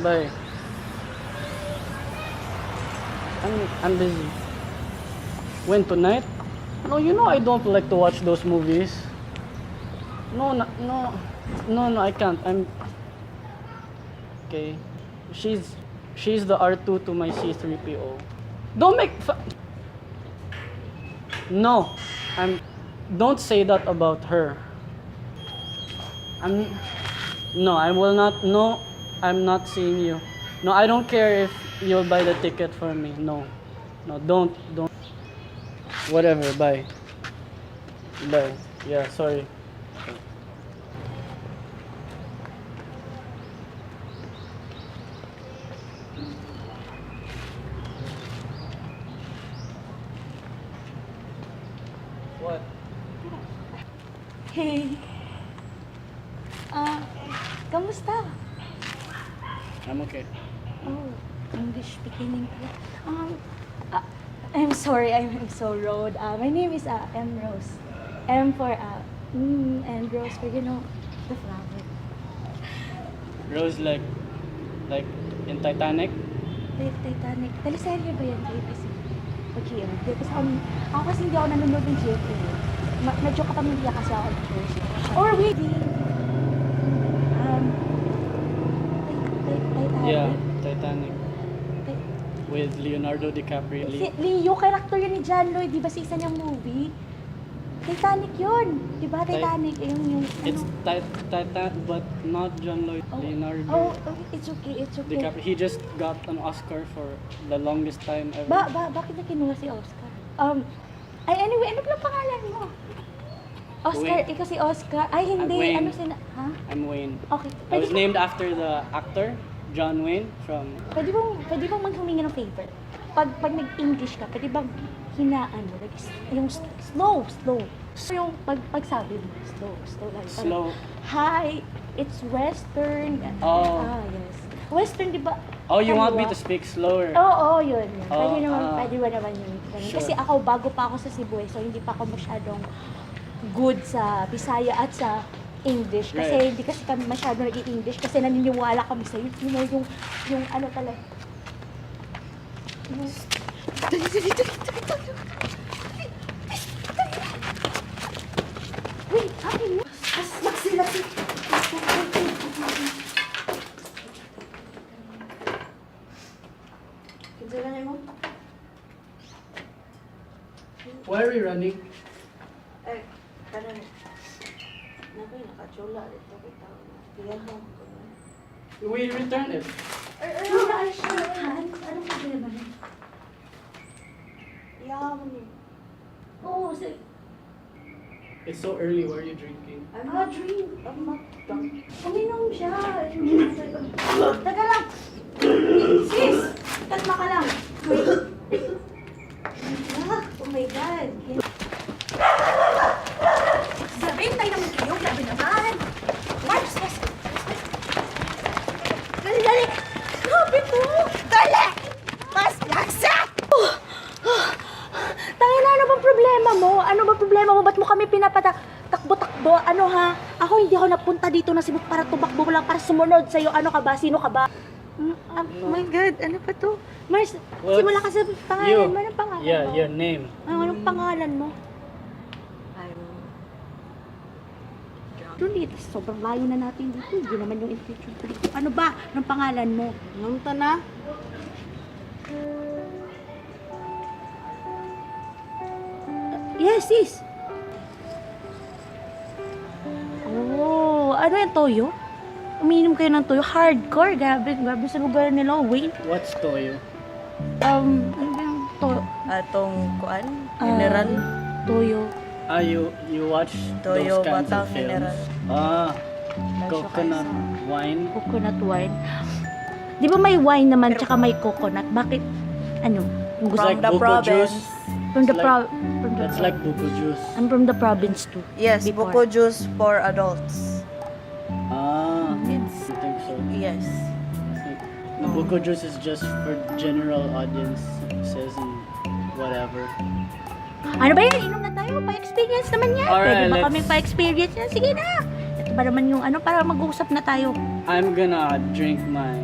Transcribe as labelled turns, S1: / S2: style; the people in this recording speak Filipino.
S1: Bye. I'm busy. When tonight? No, you know I don't like to watch those movies. No, I can't. Okay. She's the R2 to my C3PO. Don't make No, don't say that about her. No, I will not. No, I'm not seeing you. No, I don't care if you'll buy the ticket for me. No, don't. Whatever. Bye. Yeah, sorry. What?
S2: Hey. Kamusta?
S1: I'm okay.
S2: Oh, English speaking pala. I'm sorry, I'm so rude. My name is M. Rose. M for and Rose for, the flower.
S1: Rose like in Titanic?
S2: Titanic. Teleserye ba yan? Okay, kasi ako kasi hindi ako nanonood ng GFA. Medyo kapamilya kasi ako ng first. Or maybe, Titanic.
S1: Yeah, Titanic. With Leonardo DiCaprio.
S2: Leo, character yun ni John Lloyd, di ba sa isa niyang movie? Titanic yun, di ba? Titanic, yung
S1: It's Titanic, but not John Lloyd. Leonardo.
S2: Oh, it's okay.
S1: DiCaprio. He just got an Oscar for the longest time ever.
S2: Bakit na kinuha si Oscar? Anyway, ano pala pangalan mo? Oscar,
S1: Wayne.
S2: ikaw si Oscar. Ay, hindi.
S1: Wayne.
S2: Ha?
S1: I'm Wayne.
S2: Okay.
S1: I was named after the actor, John Wayne, from...
S2: Pwede bang maghumingi ng favor? Pag nag-English ka, pwede bang hinaan mo? Like, yung slow. So, yung pagsabi mo, slow. Like,
S1: Slow.
S2: Hi, it's Western.
S1: Oh.
S2: Yes. Western, di ba?
S1: Oh, you want me
S2: Kaliwa.
S1: to speak slower?
S2: Oo, yun.
S1: Oh,
S2: Pwede ba naman yun?
S1: Sure.
S2: Kasi ako, bago pa ako sa Cebu, so hindi pa ako masyadong good sa Bisaya at sa English. Kasi
S1: Right.
S2: hindi kasi kami masyadong nag-i-English kasi naniniwala kami sa yun. Yung ano talaga. Dali. Wait, akin mo. Maxi. Kinsa mo?
S1: Why are we running?
S2: Kanan. Nakoy nakachula dito kita. Tiyahan ko.
S1: We return it.
S2: Ay, shorthand. Anong problema nun? Yaman. Oo,
S1: It's so early. Why are you drinking?
S2: I'm not drunk. Uminom siya. Taga lang. Sis! Kalma ka lang. Wait. Oh my God. Sabihin tayo naman kayo. Grabe naman. Mars, yes. Dali. Grabe to. Dali! Mas laksa! Tangina, ano bang problema mo? Ba't mo kami pinapatakbo-takbo? Ano ha? Ako hindi ako napunta dito na Cebu para tumakbo lang, para sumunod sa'yo. Ano ka ba? Sino ka ba? Oh my God, ano pa to? Mars, simula ka sa pangalan mo. Anong pangalan mo?
S1: Yeah, your name.
S2: Anong pangalan mo? Dito, sobrang layo na natin dito. Hindi naman yung intention ko dito. Ano ba? Anong pangalan mo?
S3: Anong na?
S2: Yes, sis. Oh, ano yung toyo? Umiinom kayo ng toyo? Hardcore, grabe sa lugar nila. Wait,
S1: What's toyo?
S2: ano ba yung toyo?
S3: Atong kuan? Mineral?
S2: Toyo.
S1: You watch
S3: Toyo,
S1: those kinds
S3: batang
S1: of films?
S3: mineral.
S1: Coconut wine.
S2: Coconut wine. Di ba may wine naman tsaka may coconut? Bakit? Ano? Yung gusto?
S1: Like
S3: From the
S1: buko
S3: province.
S1: juice.
S2: From the
S1: It's That's like buko juice.
S2: I'm from the province too.
S3: Yes,
S2: before.
S3: buko juice for adults.
S1: I think so.
S3: Yes.
S1: The buko juice is just for general audiences and whatever.
S2: Ano ba yan? Inom na tayo. Pa-experience naman yan.
S1: Alright,
S2: Pwede ba
S1: let's-
S2: kami pa-experience yan? Sige na. Ito ba naman yung ano para mag-uusap na tayo?
S1: I'm gonna drink my